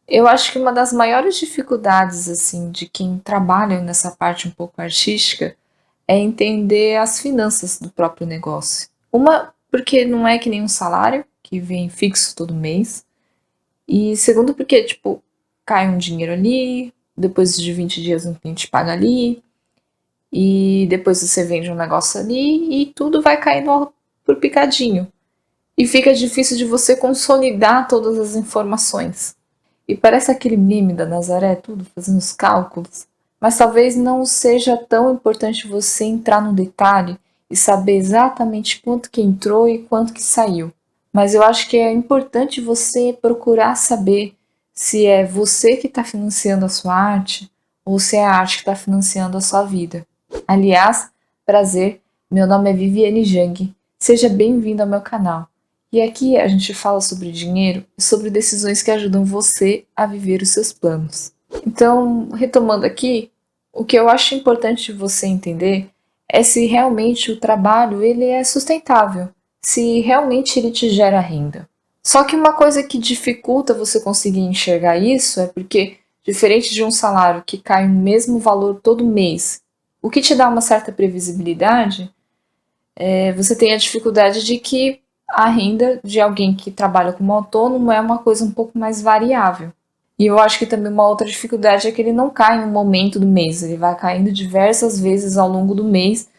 Eu acho que uma das maiores dificuldades, assim, de quem trabalha nessa parte um pouco artística é entender as finanças do próprio negócio. Uma, porque não é que nem um salário que vem fixo todo mês. E segundo, porque, tipo, cai um dinheiro ali, depois de 20 dias um cliente paga ali, e depois você vende um negócio ali, e tudo vai caindo por picadinho. E fica difícil de você consolidar todas as informações. E parece aquele meme da Nazaré, tudo fazendo os cálculos. Mas talvez não seja tão importante você entrar no detalhe e saber exatamente quanto que entrou e quanto que saiu. Mas eu acho que é importante você procurar saber se é você que está financiando a sua arte ou se é a arte que está financiando a sua vida. Aliás, prazer, meu nome é Viviane Jang. Seja bem-vindo ao meu canal. E aqui a gente fala sobre dinheiro e sobre decisões que ajudam você a viver os seus planos. Então, retomando aqui, o que eu acho importante você entender é se realmente o trabalho ele é sustentável, se realmente ele te gera renda. Só que uma coisa que dificulta você conseguir enxergar isso é porque, diferente de um salário que cai o mesmo valor todo mês, o que te dá uma certa previsibilidade, você tem a dificuldade de que a renda de alguém que trabalha como autônomo é uma coisa um pouco mais variável. E eu acho que também uma outra dificuldade é que ele não cai em um momento do mês, ele vai caindo diversas vezes ao longo do mês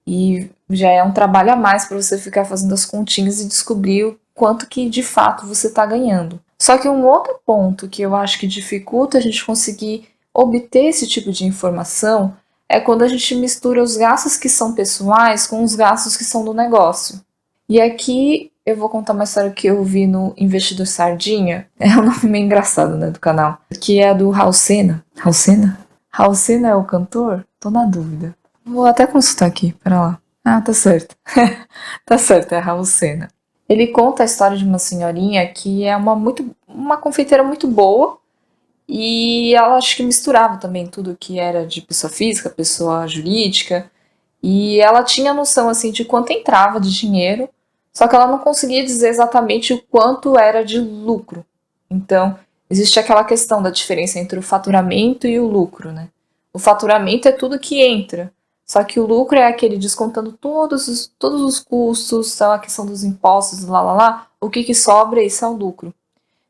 e já é um trabalho a mais para você ficar fazendo as continhas e descobrir o quanto que de fato você está ganhando. Só que um outro ponto que eu acho que dificulta a gente conseguir obter esse tipo de informação é quando a gente mistura os gastos que são pessoais com os gastos que são do negócio. E aqui eu vou contar uma história que eu vi no Investidor Sardinha. É um nome meio engraçado, né, do canal. Que é do Raul Sena. Raul Sena? Raul Sena é o cantor? Tô na dúvida. Vou até consultar aqui, pera lá. Ah, tá certo. Tá certo, é Raul Sena. Ele conta a história de uma senhorinha que é uma confeiteira muito boa e ela acho que misturava também tudo que era de pessoa física, pessoa jurídica, e ela tinha noção assim de quanto entrava de dinheiro, só que ela não conseguia dizer exatamente o quanto era de lucro. Então, existe aquela questão da diferença entre o faturamento e o lucro, né? O faturamento é tudo que entra, só que o lucro é aquele descontando todos os custos, a questão dos impostos, lá, o que sobra, isso é o lucro.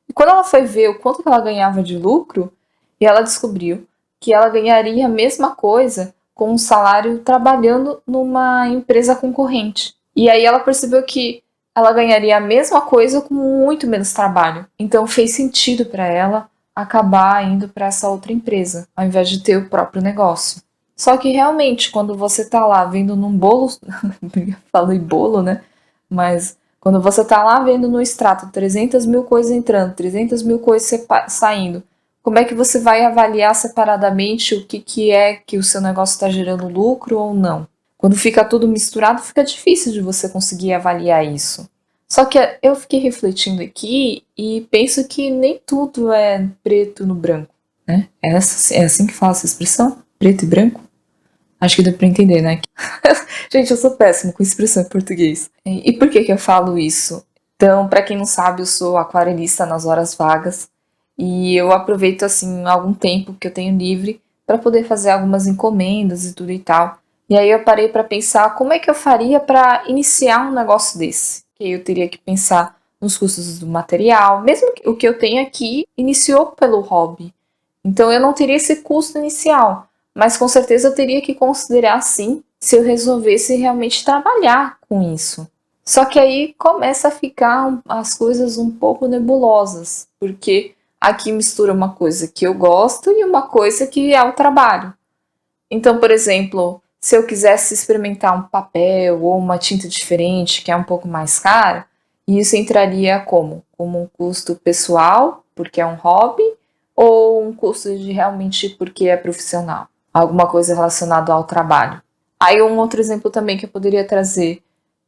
E quando ela foi ver o quanto que ela ganhava de lucro, e ela descobriu que ela ganharia a mesma coisa com um salário trabalhando numa empresa concorrente. E aí ela percebeu que ela ganharia a mesma coisa com muito menos trabalho. Então fez sentido para ela acabar indo para essa outra empresa, ao invés de ter o próprio negócio. Só que realmente, quando você tá lá vendo num bolo, falei bolo, né? Mas quando você tá lá vendo no extrato 300 mil coisas entrando, 300 mil coisas saindo, como é que você vai avaliar separadamente o que é que o seu negócio está gerando lucro ou não? Quando fica tudo misturado, fica difícil de você conseguir avaliar isso. Só que eu fiquei refletindo aqui e penso que nem tudo é preto no branco, né? É assim que fala essa expressão? Preto e branco? Acho que deu pra entender, né? Gente, eu sou péssimo com expressão em português. E por que que eu falo isso? Então, pra quem não sabe, eu sou aquarelista nas horas vagas e eu aproveito assim algum tempo que eu tenho livre para poder fazer algumas encomendas e tudo e tal. E aí eu parei para pensar como é que eu faria para iniciar um negócio desse. Que eu teria que pensar nos custos do material, mesmo que o que eu tenho aqui iniciou pelo hobby. Então eu não teria esse custo inicial, mas com certeza eu teria que considerar sim se eu resolvesse realmente trabalhar com isso. Só que aí começa a ficar as coisas um pouco nebulosas, porque aqui mistura uma coisa que eu gosto e uma coisa que é o trabalho. Então, por exemplo, se eu quisesse experimentar um papel ou uma tinta diferente, que é um pouco mais cara, isso entraria como? Como um custo pessoal, porque é um hobby, ou um custo de realmente porque é profissional? Alguma coisa relacionada ao trabalho. Aí um outro exemplo também que eu poderia trazer.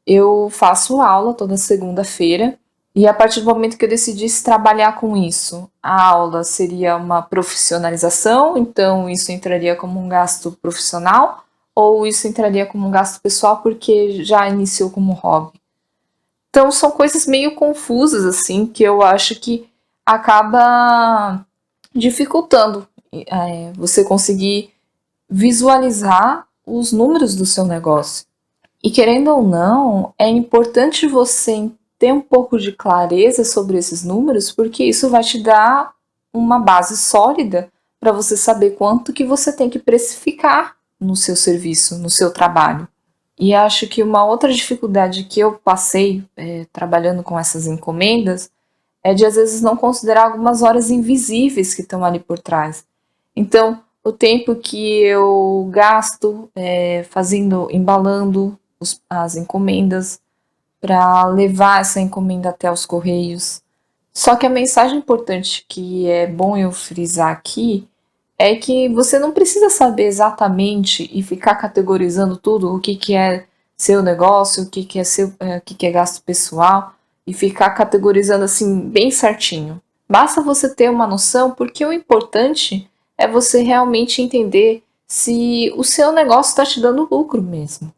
Eu faço aula toda segunda-feira e a partir do momento que eu decidisse trabalhar com isso, a aula seria uma profissionalização, então isso entraria como um gasto profissional ou isso entraria como um gasto pessoal porque já iniciou como hobby. Então são coisas meio confusas assim que eu acho que acaba dificultando você conseguir visualizar os números do seu negócio. E querendo ou não, é importante você ter um pouco de clareza sobre esses números, porque isso vai te dar uma base sólida para você saber quanto que você tem que precificar no seu serviço, no seu trabalho. E acho que uma outra dificuldade que eu passei trabalhando com essas encomendas é de às vezes não considerar algumas horas invisíveis que estão ali por trás. Então, o tempo que eu gasto embalando as encomendas para levar essa encomenda até os correios. Só que a mensagem importante que é bom eu frisar aqui é que você não precisa saber exatamente e ficar categorizando tudo, o que, que é seu negócio, o que é gasto pessoal, e ficar categorizando assim bem certinho. Basta você ter uma noção, porque o importante é você realmente entender se o seu negócio está te dando lucro mesmo.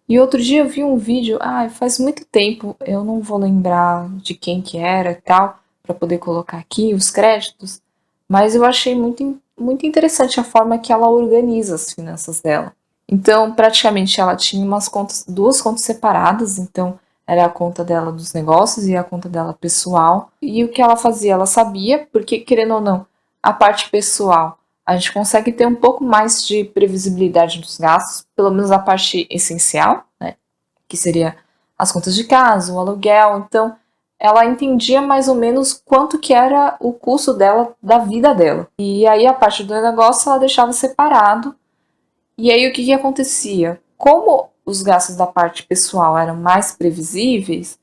E outro dia eu vi um vídeo, faz muito tempo, eu não vou lembrar de quem que era e tal, para poder colocar aqui os créditos, mas eu achei muito interessante a forma que ela organiza as finanças dela. Então, praticamente ela tinha duas contas separadas, então era a conta dela dos negócios e a conta dela pessoal. E o que ela fazia? Ela sabia, porque querendo ou não, a parte pessoal a gente consegue ter um pouco mais de previsibilidade dos gastos, pelo menos a parte essencial, né? Que seria as contas de casa, o aluguel. Então, ela entendia mais ou menos quanto que era o custo dela, da vida dela. E aí, a parte do negócio, ela deixava separado. E aí, o que acontecia? Como os gastos da parte pessoal eram mais previsíveis,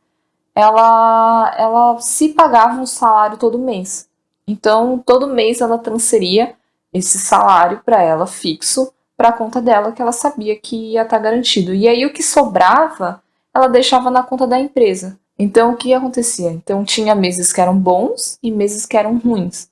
ela se pagava um salário todo mês. Então, todo mês ela transferia esse salário para ela fixo para a conta dela, que ela sabia que ia estar garantido. E aí o que sobrava, ela deixava na conta da empresa. Então, o que acontecia? Então, tinha meses que eram bons e meses que eram ruins.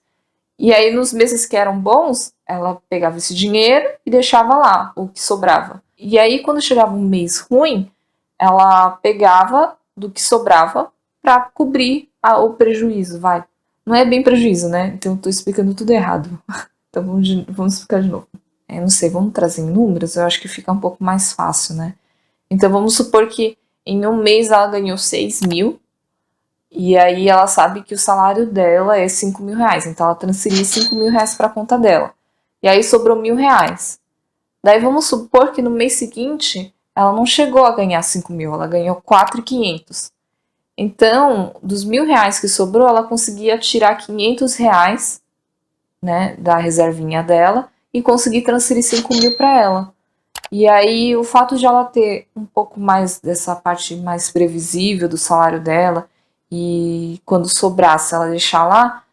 E aí, nos meses que eram bons, ela pegava esse dinheiro e deixava lá o que sobrava. E aí, quando chegava um mês ruim, ela pegava do que sobrava para cobrir o prejuízo, vai. Não é bem prejuízo, né? Então, eu tô explicando tudo errado. Então, vamos explicar de novo. Não sei, vamos trazer em números? Eu acho que fica um pouco mais fácil, né? Então, vamos supor que em um mês ela ganhou 6 mil, e aí ela sabe que o salário dela é 5 mil reais. Então ela transferiu 5 mil reais para a conta dela. E aí sobrou 1.000 reais. Daí vamos supor que no mês seguinte ela não chegou a ganhar 5 mil, ela ganhou 4.500. Então, dos 1.000 reais que sobrou, ela conseguia tirar 500 reais, né, da reservinha dela e conseguir transferir 5 mil para ela. E aí, o fato de ela ter um pouco mais dessa parte mais previsível do salário dela e quando sobrasse ela deixar lá,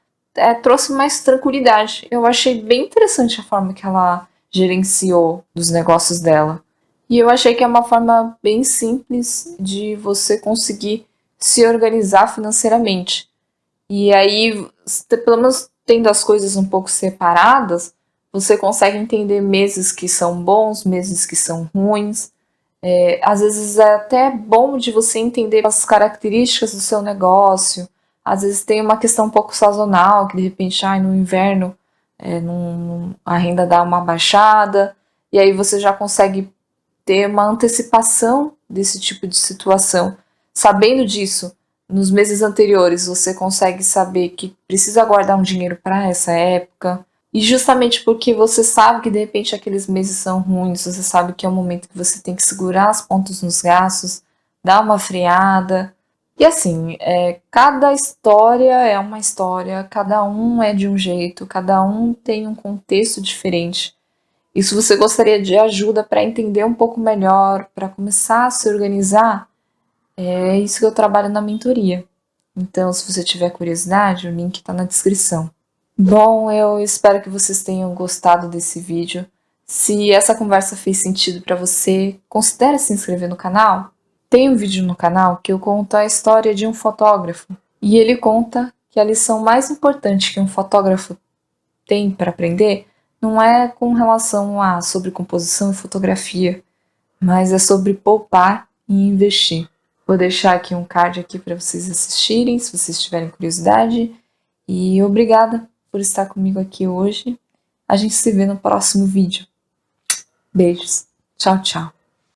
trouxe mais tranquilidade. Eu achei bem interessante a forma que ela gerenciou dos negócios dela. E eu achei que é uma forma bem simples de você conseguir se organizar financeiramente. E aí, pelo menos tendo as coisas um pouco separadas, você consegue entender meses que são bons, meses que são ruins. Às vezes é até bom de você entender as características do seu negócio. Às vezes tem uma questão um pouco sazonal, que de repente no inverno a renda dá uma baixada, e aí você já consegue ter uma antecipação desse tipo de situação. Sabendo disso, nos meses anteriores você consegue saber que precisa guardar um dinheiro para essa época. E justamente porque você sabe que de repente aqueles meses são ruins, você sabe que é o momento que você tem que segurar as pontas nos gastos, dar uma freada. E assim, cada história é uma história, cada um é de um jeito, cada um tem um contexto diferente. E se você gostaria de ajuda para entender um pouco melhor, para começar a se organizar, é isso que eu trabalho na mentoria. Então, se você tiver curiosidade, o link está na descrição. Bom, eu espero que vocês tenham gostado desse vídeo. Se essa conversa fez sentido para você, considere se inscrever no canal. Tem um vídeo no canal que eu conto a história de um fotógrafo. E ele conta que a lição mais importante que um fotógrafo tem para aprender não é com relação sobre composição e fotografia, mas é sobre poupar e investir. Vou deixar aqui um card aqui para vocês assistirem, se vocês tiverem curiosidade. E obrigada! por estar comigo aqui hoje. A gente se vê no próximo vídeo. Beijos. Tchau, tchau.